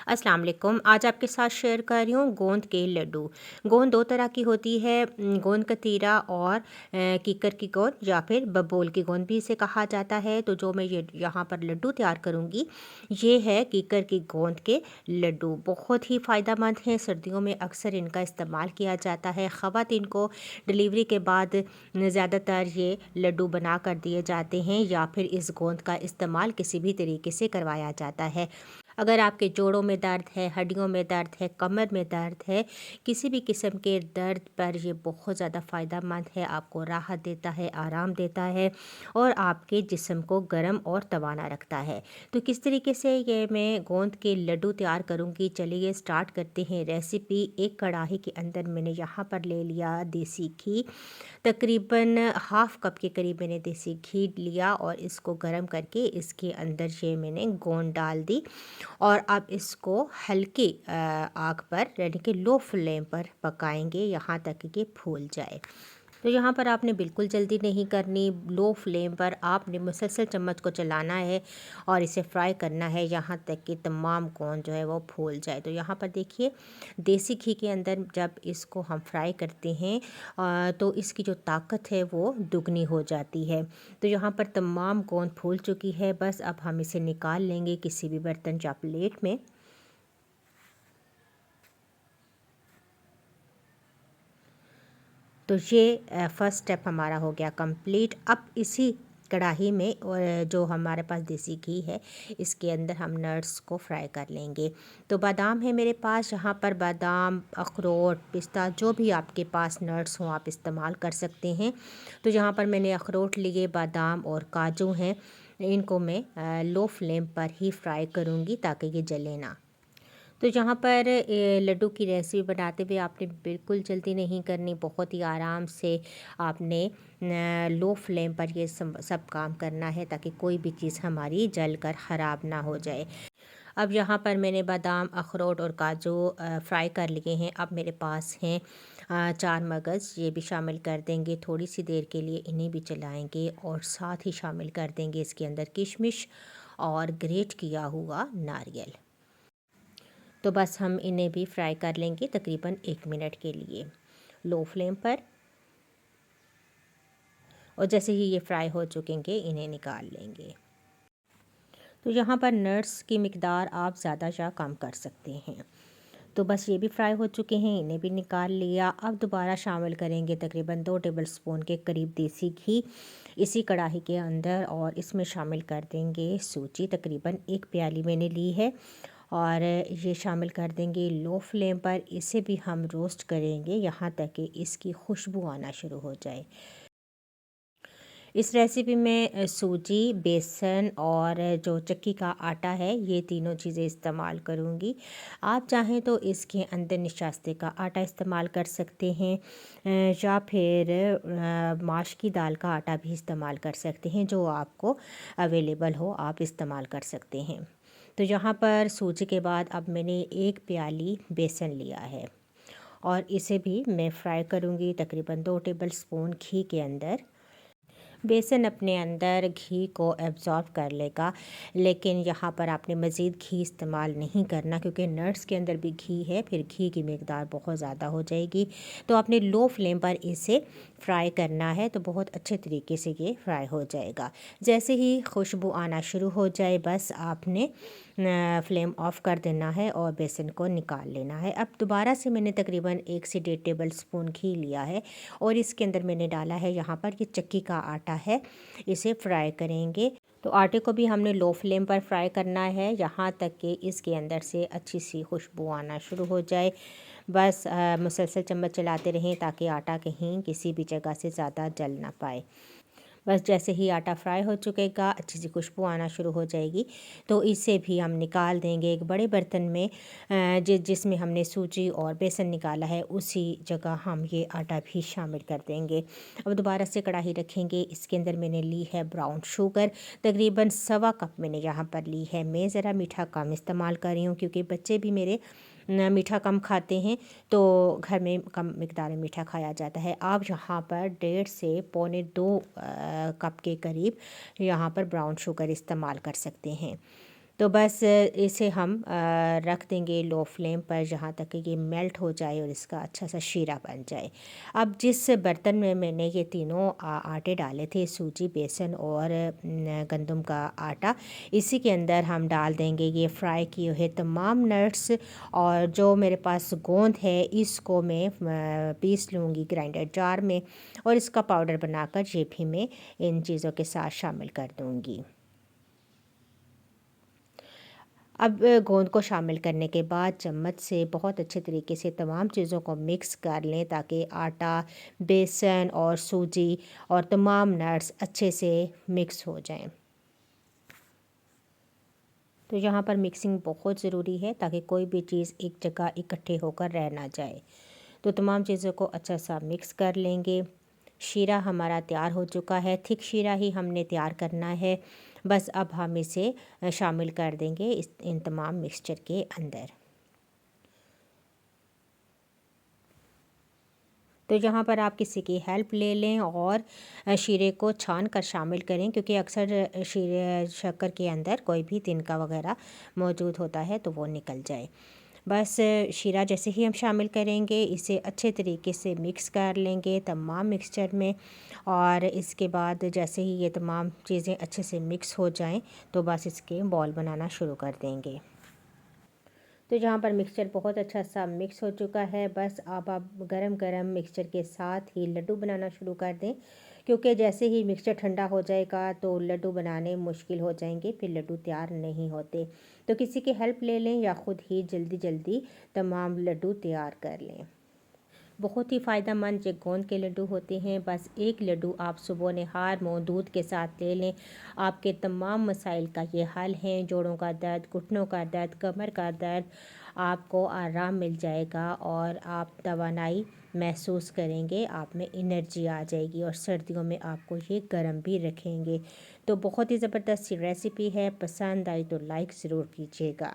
अस्सलाम वालेकुम। आज आपके साथ शेयर कर रही हूँ गोंद के लड्डू। गोंद दो तरह की होती है, गोंद कतीरा और कीकर की गोंद या फिर बबोल की गोंद भी इसे कहा जाता है। तो जो मैं ये यहाँ पर लड्डू तैयार करूँगी ये है कीकर की गोंद के लड्डू। बहुत ही फ़ायदेमंद हैं, सर्दियों में अक्सर इनका इस्तेमाल किया जाता है। ख़वातीन को डिलीवरी के बाद ज़्यादातर ये लड्डू बना कर दिए जाते हैं या फिर इस गोंद का इस्तेमाल किसी भी तरीके से करवाया जाता है। अगर आपके जोड़ों में दर्द है, हड्डियों में दर्द है, कमर में दर्द है, किसी भी किस्म के दर्द पर ये बहुत ज़्यादा फ़ायदेमंद है। आपको राहत देता है, आराम देता है और आपके जिस्म को गर्म और तवाना रखता है। तो किस तरीके से ये मैं गोंद के लड्डू तैयार करूँगी, चलिए स्टार्ट करते हैं रेसिपी। एक कढ़ाई के अंदर मैंने यहाँ पर ले लिया देसी घी, तकरीबन हाफ़ कप के करीब मैंने देसी घी लिया और इसको गर्म करके इसके अंदर ये मैंने गोंद डाल दी और अब इसको हल्की आग पर यानी कि लो फ्लेम पर पकाएंगे यहाँ तक कि फूल जाए। तो यहाँ पर आपने बिल्कुल जल्दी नहीं करनी, लो फ्लेम पर आपने मुसलसल चम्मच को चलाना है और इसे फ्राई करना है यहाँ तक कि तमाम गोंद जो है वो फूल जाए। तो यहाँ पर देखिए देसी घी के अंदर जब इसको हम फ्राई करते हैं तो इसकी जो ताकत है वो दुगनी हो जाती है। तो यहाँ पर तमाम गोंद फूल चुकी है, बस अब हम इसे निकाल लेंगे किसी भी बर्तन या प्लेट में। तो ये फर्स्ट स्टेप हमारा हो गया कंप्लीट। अब इसी कढ़ाई में और जो हमारे पास देसी घी है इसके अंदर हम नट्स को फ्राई कर लेंगे। तो बादाम है मेरे पास, यहाँ पर बादाम, अखरोट, पिस्ता जो भी आपके पास नट्स हों आप इस्तेमाल कर सकते हैं। तो यहाँ पर मैंने अखरोट लिए, बादाम और काजू हैं, इनको मैं लो फ्लेम पर ही फ्राई करूँगी ताकि ये जले ना। तो यहाँ पर लड्डू की रेसिपी बनाते हुए आपने बिल्कुल जल्दी नहीं करनी, बहुत ही आराम से आपने लो फ्लेम पर ये सब काम करना है ताकि कोई भी चीज़ हमारी जल कर ख़राब ना हो जाए। अब यहाँ पर मैंने बादाम, अखरोट और काजू फ्राई कर लिए हैं। अब मेरे पास हैं 4 मगज़, ये भी शामिल कर देंगे। थोड़ी सी देर के लिए इन्हें भी चलाएंगे और साथ ही शामिल कर देंगे इसके अंदर किशमिश और ग्रेट किया हुआ नारियल। तो बस हम इन्हें भी फ्राई कर लेंगे तकरीबन 1 मिनट के लिए लो फ्लेम पर। और जैसे ही ये फ्राई हो चुकेंगे इन्हें निकाल लेंगे। तो यहाँ पर नट्स की मिकदार आप ज़्यादा या कम कर सकते हैं। तो बस ये भी फ्राई हो चुके हैं, इन्हें भी निकाल लिया। अब दोबारा शामिल करेंगे तकरीबन 2 टेबलस्पून के करीब देसी घी इसी कढ़ाई के अंदर और इसमें शामिल कर देंगे सूजी, तकरीबन 1 प्याली मैंने ली है और ये शामिल कर देंगे लो फ्लेम पर। इसे भी हम रोस्ट करेंगे यहाँ तक कि इसकी खुशबू आना शुरू हो जाए। इस रेसिपी में सूजी, बेसन और जो चक्की का आटा है ये तीनों चीज़ें इस्तेमाल करूँगी। आप चाहें तो इसके अंदर निशास्ते का आटा इस्तेमाल कर सकते हैं या फिर माश की दाल का आटा भी इस्तेमाल कर सकते हैं, जो आपको अवेलेबल हो आप इस्तेमाल कर सकते हैं। तो यहाँ पर सूजी के बाद अब मैंने 1 प्याली बेसन लिया है और इसे भी मैं फ्राई करूँगी तकरीबन 2 टेबलस्पून घी के अंदर। बेसन अपने अंदर घी को एब्ज़ॉर्ब कर लेगा, लेकिन यहाँ पर आपने मज़ीद घी इस्तेमाल नहीं करना क्योंकि नट्स के अंदर भी घी है, फिर घी की मिकदार बहुत ज़्यादा हो जाएगी। तो आपने लो फ्लेम पर इसे फ्राई करना है तो बहुत अच्छे तरीके से ये फ्राई हो जाएगा। जैसे ही खुशबू आना शुरू हो जाए बस आपने फ्लेम ऑफ़ कर देना है और बेसन को निकाल लेना है। अब दोबारा से मैंने तकरीबन 1 से 1.5 टेबलस्पून घी लिया है और इसके अंदर मैंने डाला है यहाँ पर ये चक्की का आटा है, इसे फ्राई करेंगे। तो आटे को भी हमने लो फ्लेम पर फ्राई करना है यहाँ तक कि इसके अंदर से अच्छी सी खुशबू आना शुरू हो जाए। बस मुसलसल चम्मच चलाते रहें ताकि आटा कहीं किसी भी जगह से ज़्यादा जल ना पाए। बस जैसे ही आटा फ्राई हो चुकेगा, अच्छी सी खुशबू आना शुरू हो जाएगी तो इसे भी हम निकाल देंगे एक बड़े बर्तन में। जिसमें हमने सूजी और बेसन निकाला है उसी जगह हम ये आटा भी शामिल कर देंगे। अब दोबारा से कढ़ाई रखेंगे, इसके अंदर मैंने ली है ब्राउन शुगर, तकरीबन 1.25 कप मैंने यहाँ पर ली है। मैं ज़रा मीठा कम इस्तेमाल कर रही हूँ क्योंकि बच्चे भी मेरे मीठा कम खाते हैं, तो घर में कम मिकदार में मीठा खाया जाता है। आप यहाँ पर 1.5 से पौने 2 कप के करीब यहाँ पर ब्राउन शुगर इस्तेमाल कर सकते हैं। तो बस इसे हम रख देंगे लो फ्लेम पर जहाँ तक कि ये मेल्ट हो जाए और इसका अच्छा सा शीरा बन जाए। अब जिस बर्तन में मैंने ये तीनों आटे डाले थे, सूजी, बेसन और गंदम का आटा, इसी के अंदर हम डाल देंगे ये फ्राई किए हुए तमाम नट्स, और जो मेरे पास गोंद है इसको मैं पीस लूँगी ग्राइंडर जार में, और इसका पाउडर बनाकर ये भी मैं इन चीज़ों के साथ शामिल कर दूँगी। अब गोंद को शामिल करने के बाद चम्मच से बहुत अच्छे तरीके से तमाम चीज़ों को मिक्स कर लें ताकि आटा, बेसन और सूजी और तमाम नट्स अच्छे से मिक्स हो जाएं। तो यहाँ पर मिक्सिंग बहुत ज़रूरी है ताकि कोई भी चीज़ एक जगह इकट्ठे होकर रह ना जाए। तो तमाम चीज़ों को अच्छा सा मिक्स कर लेंगे। शीरा हमारा तैयार हो चुका है, थिक शीरा ही हमने तैयार करना है। बस अब हम इसे शामिल कर देंगे इन तमाम मिक्सचर के अंदर। तो यहाँ पर आप किसी की हेल्प ले लें और शीरे को छान कर शामिल करें, क्योंकि अक्सर शीरे शक्कर के अंदर कोई भी तिनका वगैरह मौजूद होता है तो वो निकल जाए। बस शीरा जैसे ही हम शामिल करेंगे इसे अच्छे तरीके से मिक्स कर लेंगे तमाम मिक्सचर में, और इसके बाद जैसे ही ये तमाम चीज़ें अच्छे से मिक्स हो जाएं तो बस इसके बॉल बनाना शुरू कर देंगे। तो जहाँ पर मिक्सचर बहुत अच्छा सा मिक्स हो चुका है, बस अब आप गरम गरम मिक्सचर के साथ ही लड्डू बनाना शुरू कर दें, क्योंकि जैसे ही मिक्सचर ठंडा हो जाएगा तो लड्डू बनाने मुश्किल हो जाएंगे, फिर लड्डू तैयार नहीं होते। तो किसी की हेल्प ले लें या ख़ुद ही जल्दी जल्दी तमाम लड्डू तैयार कर लें। बहुत ही फ़ायदेमंद ये गोंद के लड्डू होते हैं। बस एक लड्डू आप सुबह नहार मुँह दूध के साथ ले लें, आपके तमाम मसाइल का ये हल है। जोड़ों का दर्द, घुटनों का दर्द, कमर का दर्द, आपको आराम मिल जाएगा और आप तवानाई महसूस करेंगे, आप में एनर्जी आ जाएगी, और सर्दियों में आपको ये गर्म भी रखेंगे। तो बहुत ही ज़बरदस्त सी रेसिपी है, पसंद आई तो लाइक ज़रूर कीजिएगा।